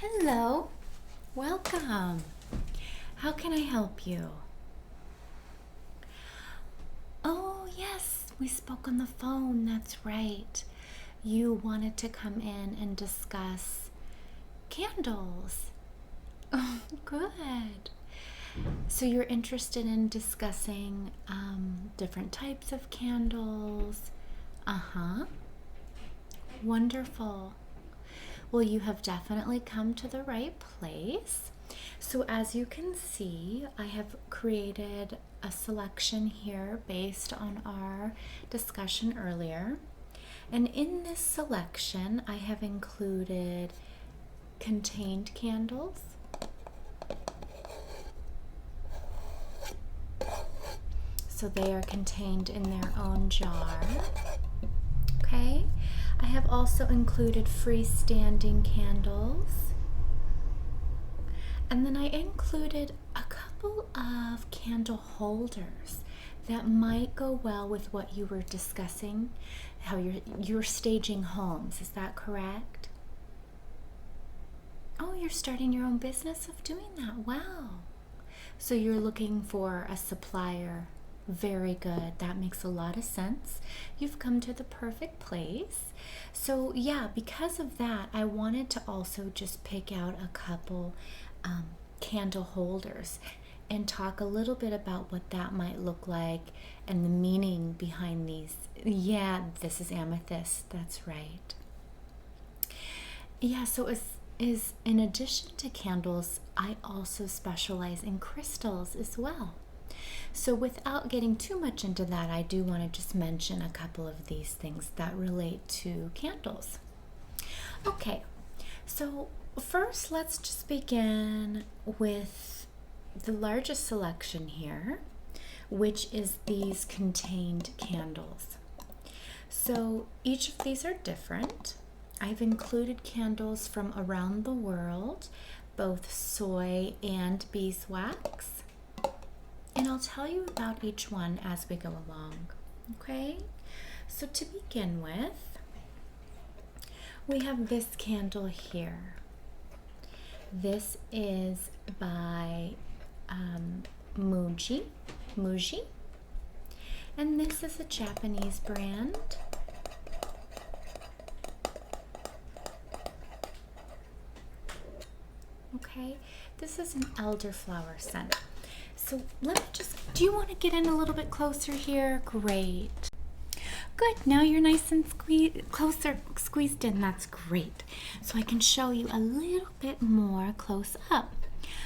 Hello, welcome. How can I help you? Oh, yes, we spoke on the phone. That's right. You wanted to come in and discuss candles. Oh, good. So you're interested in discussing different types of candles? Uh-huh. Wonderful. Well, you have definitely come to the right place. So as you can see, I have created a selection here based on our discussion earlier. And in this selection, I have included contained candles, so they are contained in their own jar. Okay, I have also included freestanding candles. And then I included a couple of candle holders that might go well with what you were discussing, how you're staging homes. Is that correct? Oh, you're starting your own business of doing that. Wow. So you're looking for a supplier. Very good. That makes a lot of sense. You've come to the perfect place. So yeah, because of that, I wanted to also just pick out a couple candle holders and talk a little bit about what that might look like and the meaning behind these. Yeah, this is amethyst. That's right. Yeah, so is in addition to candles, I also specialize in crystals as well. So without getting too much into that, I do want to just mention a couple of these things that relate to candles. Okay, so first let's just begin with the largest selection here, which is these contained candles. So each of these are different. I've included candles from around the world, both soy and beeswax. And I'll tell you about each one as we go along. Okay? So to begin with, we have this candle here. This is by Muji, and this is a Japanese brand. Okay, this is an elderflower scent. So let me just, do you want to get in a little bit closer here? Great. Good, now you're nice and squeezed in. That's great. So I can show you a little bit more close up.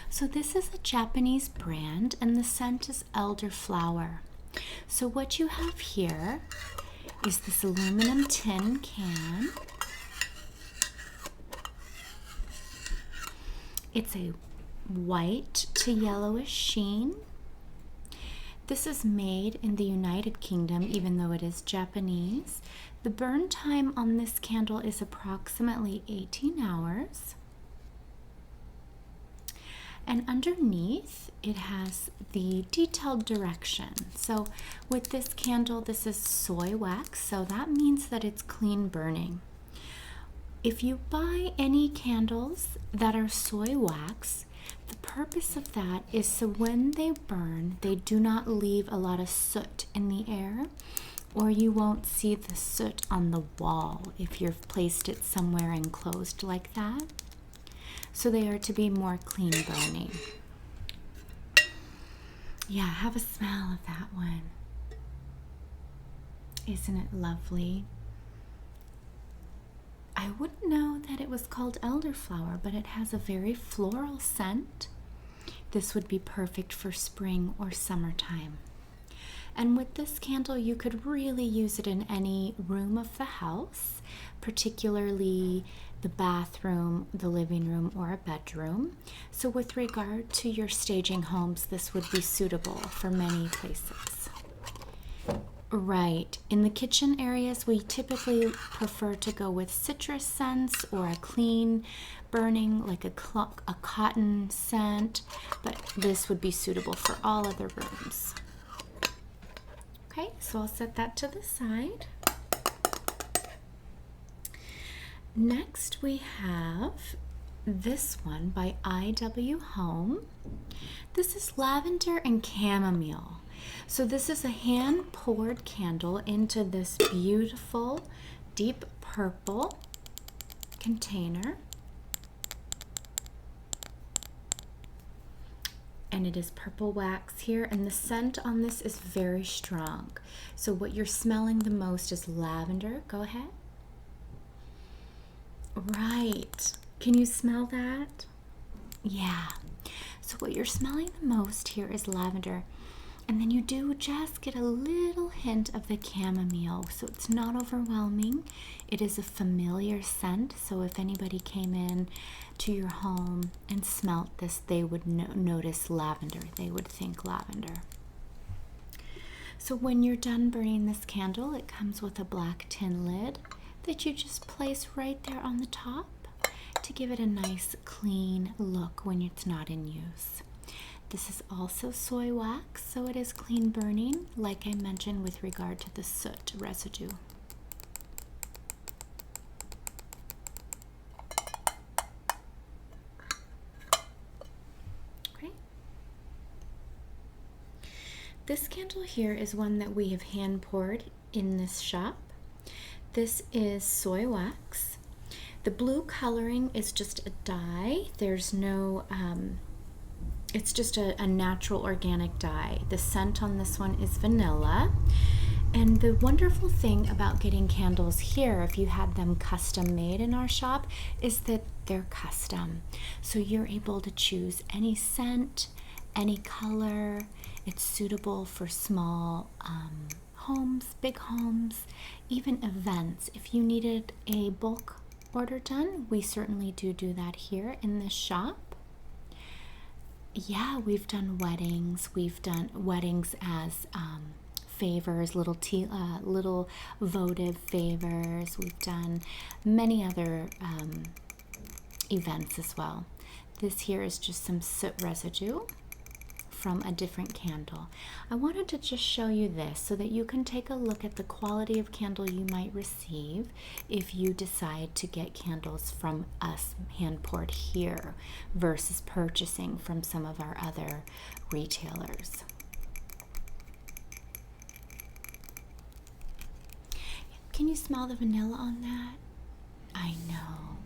So this is a Japanese brand and the scent is elderflower. So what you have here is this aluminum tin can. It's a white to yellowish sheen. This is made in the United Kingdom, even though it is Japanese. The burn time on this candle is approximately 18 hours. And underneath, it has the detailed directions. So with this candle, this is soy wax, so that means that it's clean burning. If you buy any candles that are soy wax, the purpose of that is so when they burn, they do not leave a lot of soot in the air, or you won't see the soot on the wall if you've placed it somewhere enclosed like that. So they are to be more clean burning. Yeah, have a smell of that one. Isn't it lovely? I wouldn't know that it was called elderflower, but it has a very floral scent. This would be perfect for spring or summertime. And with this candle, you could really use it in any room of the house, particularly the bathroom, the living room, or a bedroom. So with regard to your staging homes, this would be suitable for many places. Right. In the kitchen areas, we typically prefer to go with citrus scents or a clean burning, like a cotton scent, but this would be suitable for all other rooms. Okay, so I'll set that to the side. Next, we have this one by IW Home. This is lavender and chamomile. So this is a hand poured candle into this beautiful deep purple container. And it is purple wax here, and the scent on this is very strong. So what you're smelling the most is lavender. Go ahead. Right. Can you smell that? Yeah. So what you're smelling the most here is lavender. And then you do just get a little hint of the chamomile. So it's not overwhelming. It is a familiar scent. So if anybody came in to your home and smelt this, they would notice lavender. They would think lavender. So when you're done burning this candle, it comes with a black tin lid that you just place right there on the top to give it a nice clean look when it's not in use. This is also soy wax, so it is clean burning, like I mentioned with regard to the soot residue. Okay. This candle here is one that we have hand poured in this shop. This is soy wax. The blue coloring is just a dye. There's no it's just a natural organic dye. The scent on this one is vanilla. And the wonderful thing about getting candles here, if you had them custom made in our shop, is that they're custom. So you're able to choose any scent, any color. It's suitable for small homes, big homes, even events. If you needed a bulk order done, we certainly do that here in this shop. Yeah, we've done weddings. We've done weddings as favors, little votive favors. We've done many other events as well. This here is just some soot residue from a different candle. I wanted to just show you this so that you can take a look at the quality of candle you might receive if you decide to get candles from us hand poured here versus purchasing from some of our other retailers. Can you smell the vanilla on that? I know.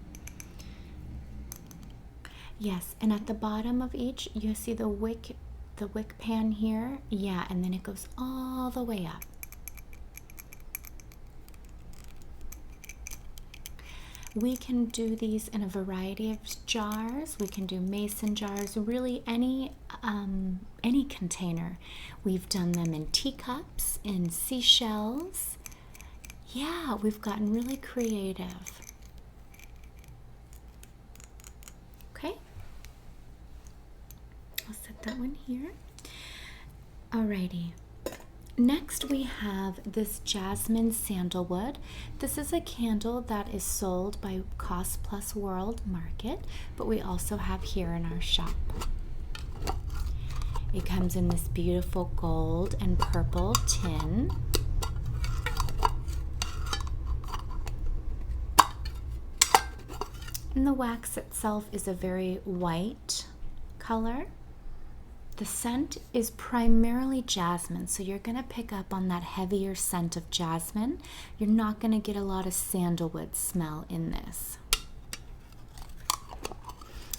Yes, and at the bottom of each, you see the wick pan here. Yeah, and then it goes all the way up. We can do these in a variety of jars. We can do mason jars, really any container. We've done them in teacups, in seashells. Yeah, we've gotten really creative. Okay. I'll set that one here. Alrighty. Next we have this Jasmine Sandalwood. This is a candle that is sold by Cost Plus World Market, but we also have here in our shop. It comes in this beautiful gold and purple tin. And the wax itself is a very white color. The scent is primarily jasmine, so you're going to pick up on that heavier scent of jasmine. You're not going to get a lot of sandalwood smell in this.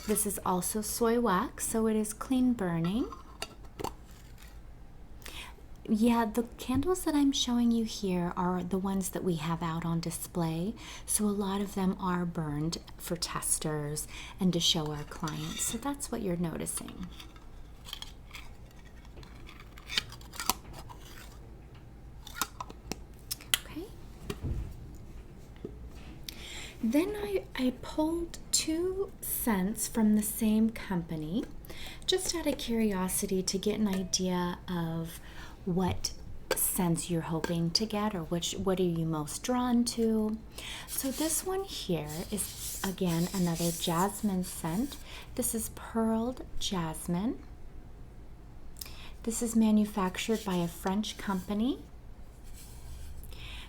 This is also soy wax, so it is clean burning. Yeah, the candles that I'm showing you here are the ones that we have out on display. So a lot of them are burned for testers and to show our clients. So that's what you're noticing. Okay. Then I pulled two scents from the same company, just out of curiosity to get an idea of what scents you're hoping to get, or what are you most drawn to. So this one here is again another jasmine scent. This is pearled jasmine. This is manufactured by a French company.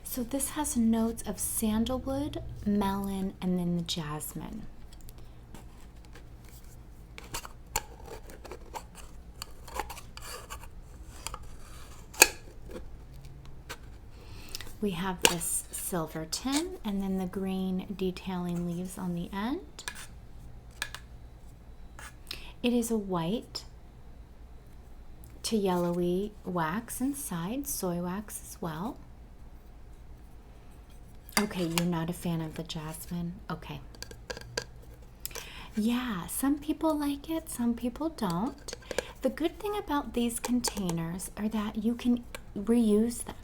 So this has notes of sandalwood, melon, and then the jasmine. We have this silver tin and then the green detailing leaves on the end. It is a white to yellowy wax inside, soy wax as well. Okay, you're not a fan of the jasmine? Okay. Yeah, some people like it, some people don't. The good thing about these containers are that you can reuse them.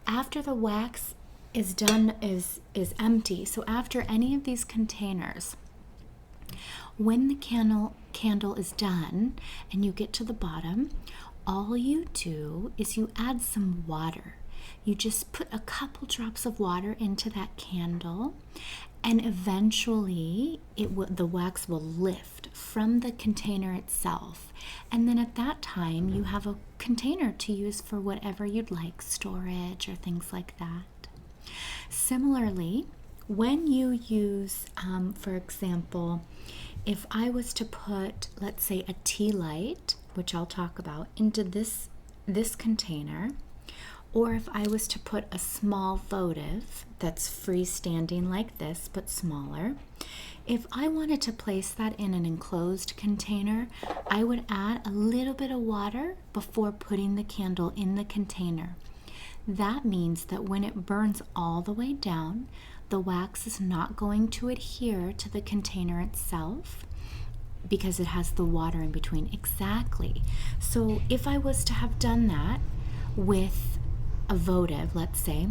After the wax is done, is empty, so after any of these containers, when the candle is done and you get to the bottom, all you do is you add some water. You just put a couple drops of water into that candle, and eventually the wax will lift from the container itself. And then at that time, you have a container to use for whatever you'd like, storage or things like that. Similarly, when you use, for example, if I was to put, let's say, a tea light, which I'll talk about, into this container, or if I was to put a small votive that's freestanding like this but smaller, if I wanted to place that in an enclosed container, I would add a little bit of water before putting the candle in the container. That means that when it burns all the way down, the wax is not going to adhere to the container itself because it has the water in between. Exactly. So if I was to have done that with a votive, let's say,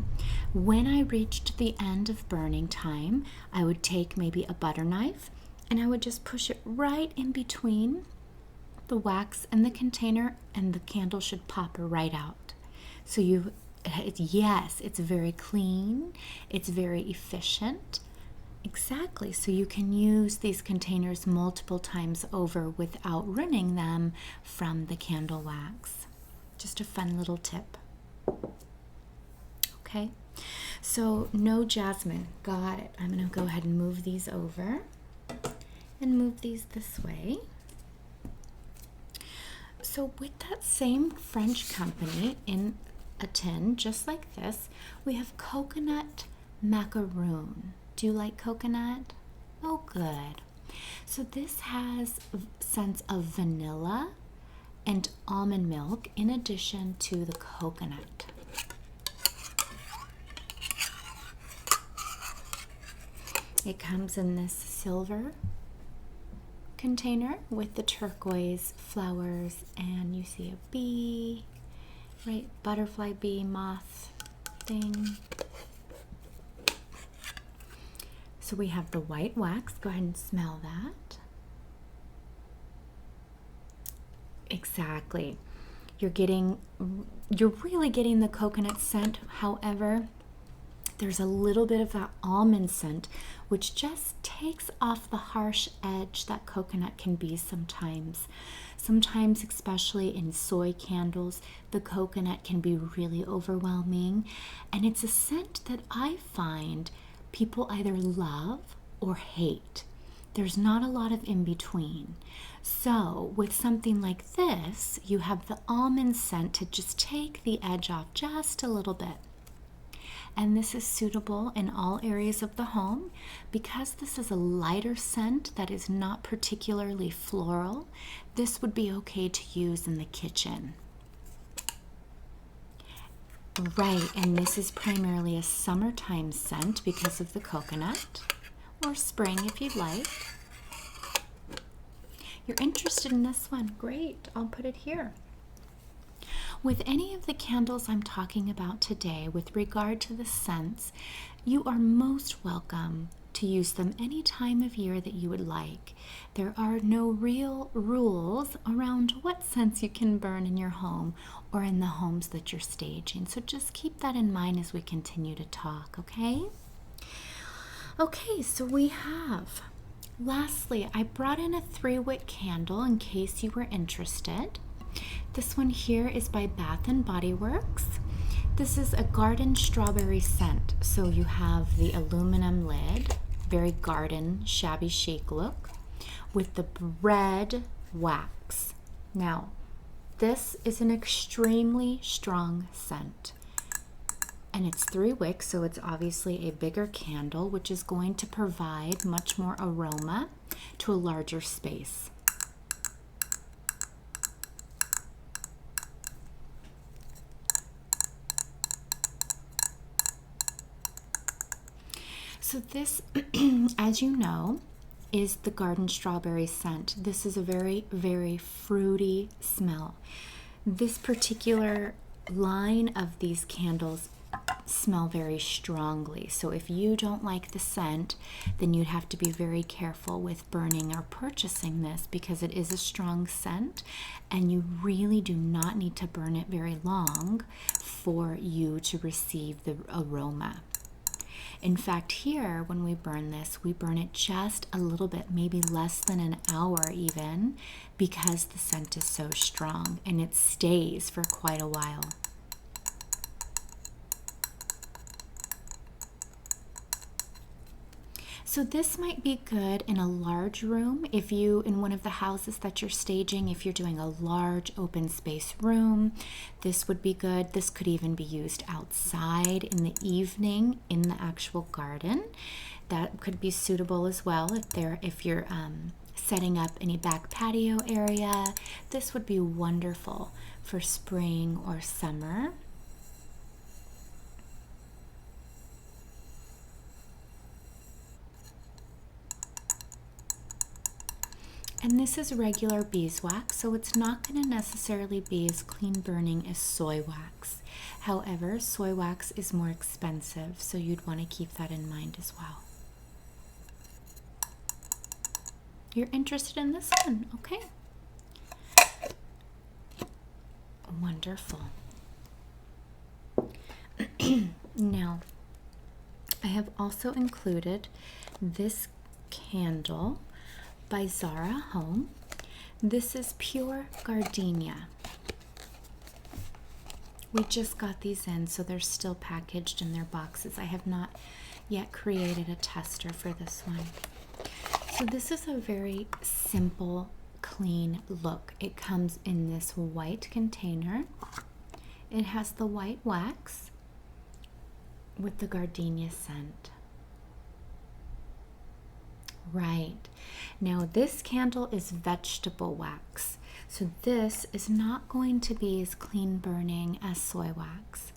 when I reached the end of burning time, I would take maybe a butter knife and I would just push it right in between the wax and the container, and the candle should pop right out. So yes, it's very clean, it's very efficient. Exactly, so you can use these containers multiple times over without ruining them from the candle wax. Just a fun little tip. Okay, so no jasmine, got it. I'm gonna go ahead and move these over and move these this way. So with that same French company in a tin, just like this, we have coconut macaroon. Do you like coconut? Oh, good. So this has scents of vanilla and almond milk in addition to the coconut. It comes in this silver container with the turquoise flowers, and you see a bee, right? Butterfly bee moth thing. So we have the white wax. Go ahead and smell that. Exactly. You're really getting the coconut scent. However, there's a little bit of that almond scent, which just takes off the harsh edge that coconut can be sometimes. Sometimes, especially in soy candles, the coconut can be really overwhelming. And it's a scent that I find people either love or hate. There's not a lot of in between. So with something like this, you have the almond scent to just take the edge off just a little bit. And this is suitable in all areas of the home because this is a lighter scent that is not particularly floral. This would be okay to use in the kitchen. Right, and this is primarily a summertime scent because of the coconut, or spring if you'd like. You're interested in this one? Great, I'll put it here. With any of the candles I'm talking about today, with regard to the scents, you are most welcome to use them any time of year that you would like. There are no real rules around what scents you can burn in your home or in the homes that you're staging. So just keep that in mind as we continue to talk, okay? Okay, so we have, lastly, I brought in a 3-wick candle in case you were interested. This one here is by Bath and Body Works. This is a garden strawberry scent. So you have the aluminum lid, very garden, shabby chic look, with the red wax. Now, this is an extremely strong scent. And it's 3 wicks, so it's obviously a bigger candle, which is going to provide much more aroma to a larger space. So this, as you know, is the garden strawberry scent. This is a very, very fruity smell. This particular line of these candles smell very strongly. So if you don't like the scent, then you'd have to be very careful with burning or purchasing this, because it is a strong scent and you really do not need to burn it very long for you to receive the aroma. In fact, here, when we burn this, we burn it just a little bit, maybe less than an hour even, because the scent is so strong and it stays for quite a while. So this might be good in a large room. If you, in one of the houses that you're staging, if you're doing a large open space room, this would be good. This could even be used outside in the evening in the actual garden. That could be suitable as well if you're setting up any back patio area. This would be wonderful for spring or summer. And this is regular beeswax, so it's not going to necessarily be as clean burning as soy wax. However, soy wax is more expensive, so you'd want to keep that in mind as well. You're interested in this one, okay? Wonderful. Now, I have also included this candle by Zara Home. This is pure gardenia. We just got these in, so they're still packaged in their boxes. I have not yet created a tester for this one. So this is a very simple, clean look. It comes in this white container. It has the white wax with the gardenia scent. Right. Now this candle is vegetable wax. So this is not going to be as clean burning as soy wax.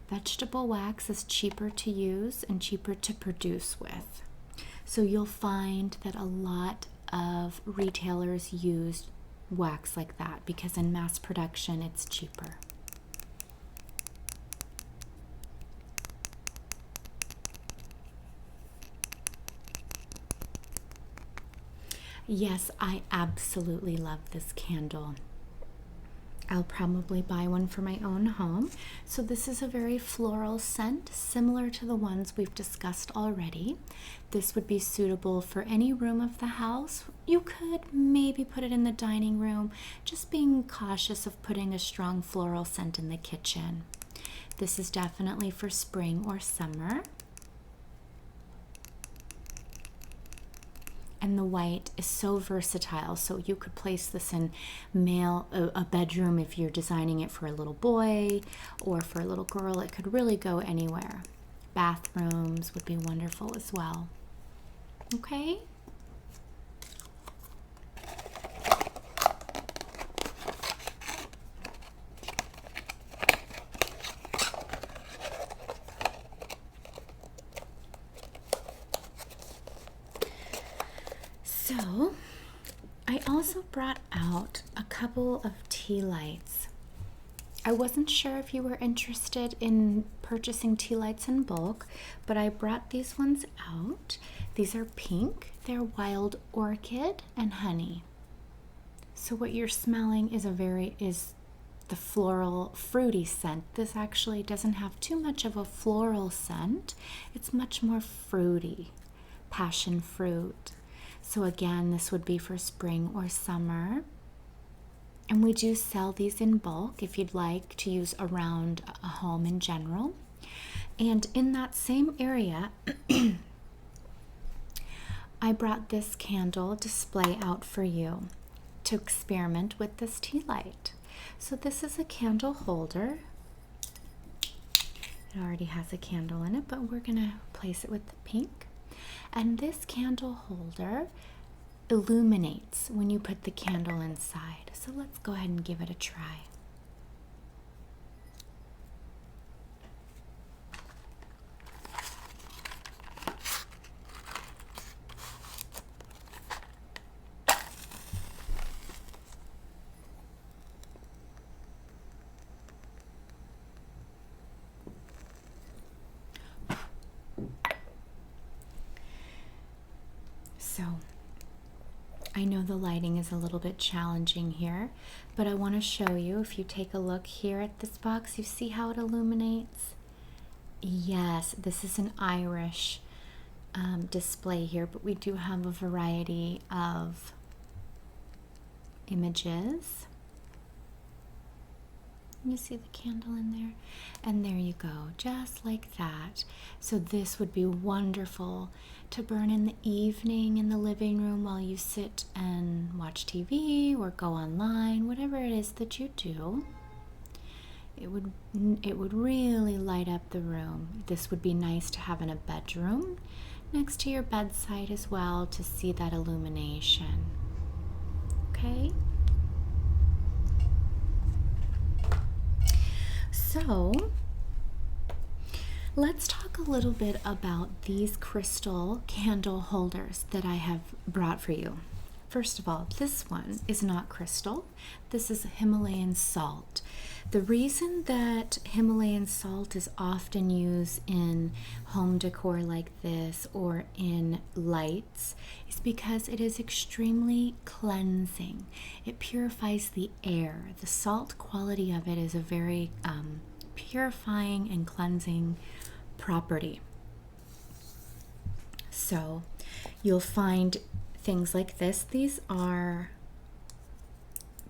Vegetable wax is cheaper to use and cheaper to produce with. So you'll find that a lot of retailers use wax like that because in mass production it's cheaper. Yes, I absolutely love this candle. I'll probably buy one for my own home. So this is a very floral scent, similar to the ones we've discussed already. This would be suitable for any room of the house. You could maybe put it in the dining room, just being cautious of putting a strong floral scent in the kitchen. This is definitely for spring or summer. And the white is so versatile, so you could place this in a bedroom if you're designing it for a little boy or for a little girl. It could really go anywhere. Bathrooms would be wonderful as well. Okay? So, I also brought out a couple of tea lights. I wasn't sure if you were interested in purchasing tea lights in bulk, but I brought these ones out. These are pink. They're wild orchid and honey. So what you're smelling is the floral fruity scent. This actually doesn't have too much of a floral scent. It's much more fruity, passion fruit. So again, this would be for spring or summer. And we do sell these in bulk if you'd like to use around a home in general. And in that same area, I brought this candle display out for you to experiment with this tea light. So this is a candle holder. It already has a candle in it, but we're gonna place it with the pink. And this candle holder illuminates when you put the candle inside. So let's go ahead and give it a try. So I know the lighting is a little bit challenging here, but I want to show you, if you take a look here at this box, you see how it illuminates? Yes, this is an Irish display here, but we do have a variety of images. You see the candle in there? And there you go, just like that. So this would be wonderful to burn in the evening in the living room while you sit and watch TV or go online, whatever it is that you do. It would really light up the room. This would be nice to have in a bedroom next to your bedside as well, to see that illumination. Okay? So let's talk a little bit about these crystal candle holders that I have brought for you. First of all, this one is not crystal. This is Himalayan salt. The reason that Himalayan salt is often used in home decor like this or in lights is because it is extremely cleansing. It purifies the air. The salt quality of it is a very purifying and cleansing property. So you'll find things like this. These are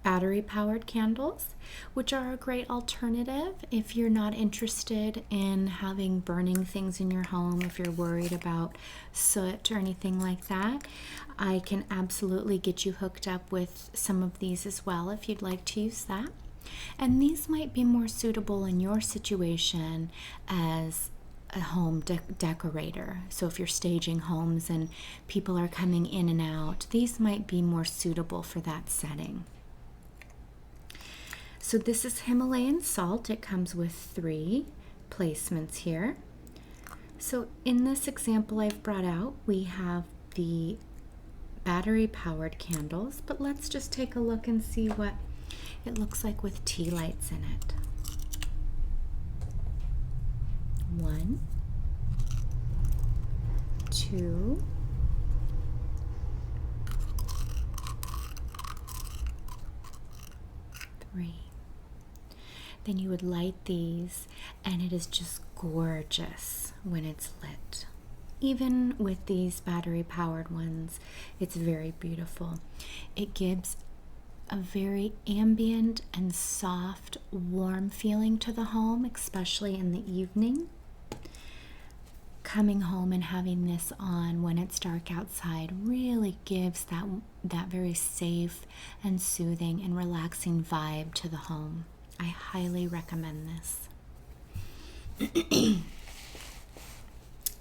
battery-powered candles, which are a great alternative if you're not interested in having burning things in your home, if you're worried about soot or anything like that. I can absolutely get you hooked up with some of these as well if you'd like to use that. And these might be more suitable in your situation as a home decorator. So if you're staging homes and people are coming in and out, these might be more suitable for that setting. So this is Himalayan salt. It comes with 3 placements here. So in this example I've brought out, we have the battery-powered candles, but let's just take a look and see what it looks like with tea lights in it. 1, 2, 3. Then you would light these, and it is just gorgeous when it's lit. Even with these battery-powered ones, it's very beautiful. It gives a very ambient and soft, warm feeling to the home, especially in the evening. Coming home and having this on when it's dark outside really gives that very safe and soothing and relaxing vibe to the home. I highly recommend this.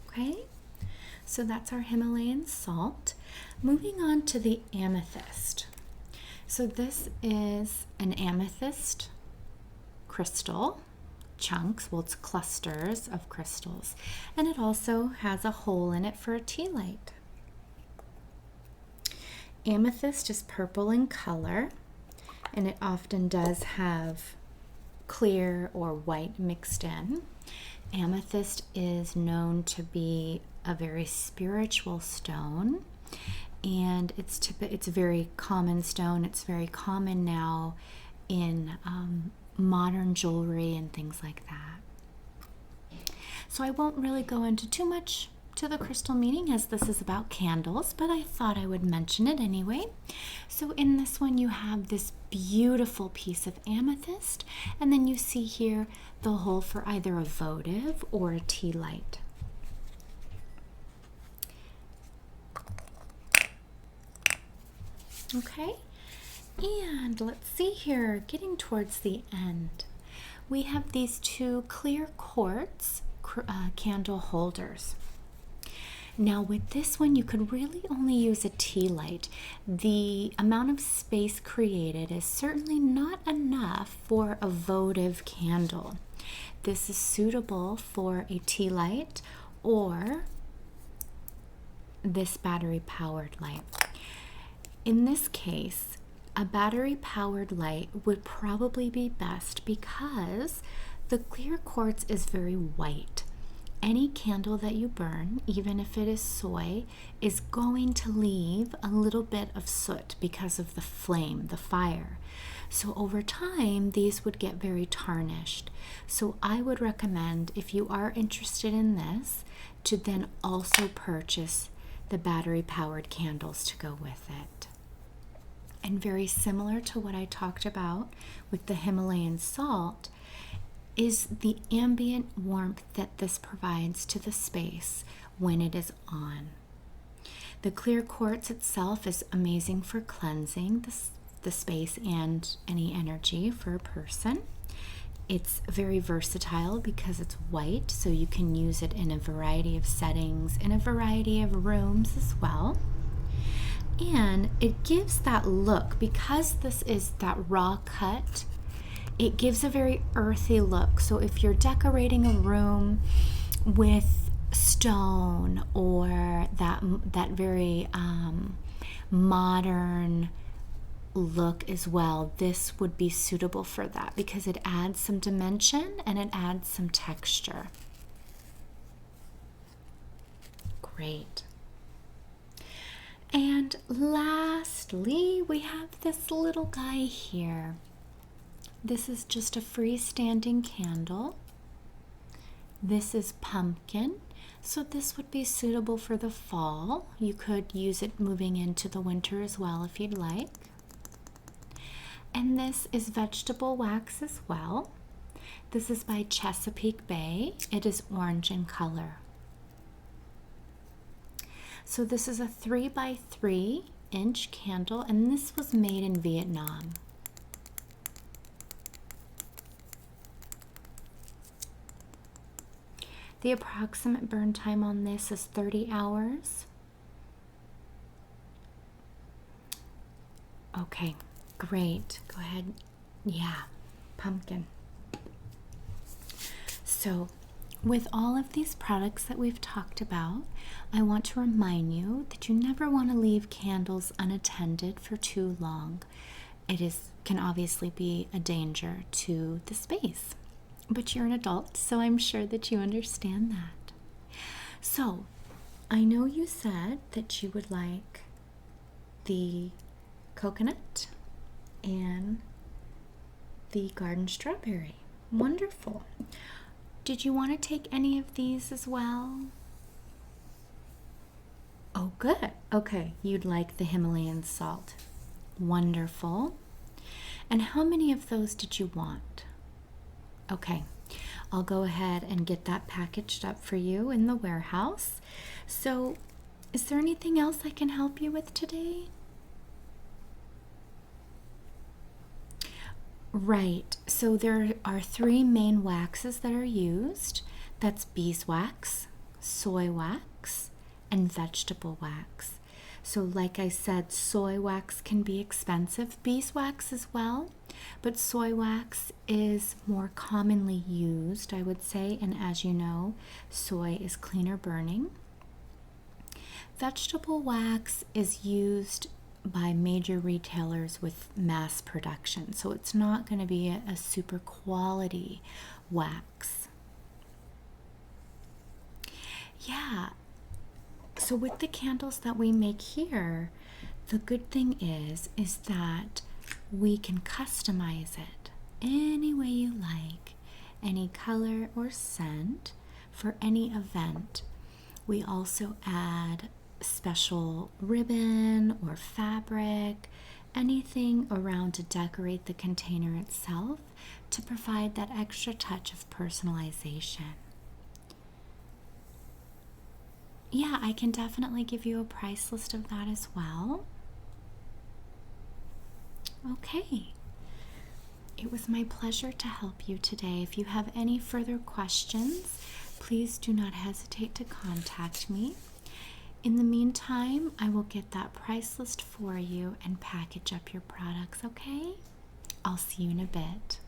Okay, so that's our Himalayan salt. Moving on to the amethyst. So this is an amethyst crystal. Chunks, well, it's clusters of crystals, and it also has a hole in it for a tea light. Amethyst is purple in color, and it often does have clear or white mixed in. Amethyst is known to be a very spiritual stone, and it's a very common stone. It's very common now in modern jewelry and things like that. So I won't really go into too much to the crystal meaning, as this is about candles, but I thought I would mention it anyway. So in this one you have this beautiful piece of amethyst, and then you see here the hole for either a votive or a tea light. Okay, and let's see here, getting towards the end, we have these two clear quartz candle holders. Now with this one, you could really only use a tea light. The amount of space created is certainly not enough for a votive candle. This is suitable for a tea light or this battery powered light. In this case, a battery powered light would probably be best because the clear quartz is very white. Any candle that you burn, even if it is soy, is going to leave a little bit of soot because of the flame, the fire. So over time, these would get very tarnished. So I would recommend, if you are interested in this, to then also purchase the battery powered candles to go with it. And very similar to what I talked about with the Himalayan salt is the ambient warmth that this provides to the space when it is on. The clear quartz itself is amazing for cleansing the space and any energy for a person. It's very versatile because it's white, so you can use it in a variety of settings, in a variety of rooms as well. And it gives that look, because this is that raw cut, it gives a very earthy look. So if you're decorating a room with stone or that very modern look as well, this would be suitable for that because it adds some dimension and it adds some texture. Great. And lastly, we have this little guy here. This is just a freestanding candle. This is pumpkin, so this would be suitable for the fall. You could use it moving into the winter as well if you'd like. And this is vegetable wax as well. This is by Chesapeake Bay. It is orange in color. So this is a 3x3 inch candle, and this was made in Vietnam. The approximate burn time on this is 30 hours. Okay, great. Go ahead. Yeah, pumpkin. So, with all of these products that we've talked about, I want to remind you that you never want to leave candles unattended for too long. It can obviously be a danger to the space. But you're an adult, so I'm sure that you understand that. So, I know you said that you would like the coconut and the garden strawberry. Wonderful. Did you want to take any of these as well? Oh, good. Okay, you'd like the Himalayan salt. Wonderful. And how many of those did you want? Okay, I'll go ahead and get that packaged up for you in the warehouse. So, is there anything else I can help you with today? Right, so there are 3 main waxes that are used. That's beeswax, soy wax, and vegetable wax. So like I said, soy wax can be expensive, beeswax as well, but soy wax is more commonly used, I would say, and as you know, soy is cleaner burning. Vegetable wax is used by major retailers with mass production, so it's not going to be a super quality wax. Yeah. So with the candles that we make here, the good thing is that we can customize it any way you like, any color or scent for any event. We also add special ribbon or fabric, anything around to decorate the container itself to provide that extra touch of personalization. Yeah, I can definitely give you a price list of that as well. Okay. It was my pleasure to help you today. If you have any further questions, please do not hesitate to contact me. In the meantime, I will get that price list for you and package up your products, okay? I'll see you in a bit.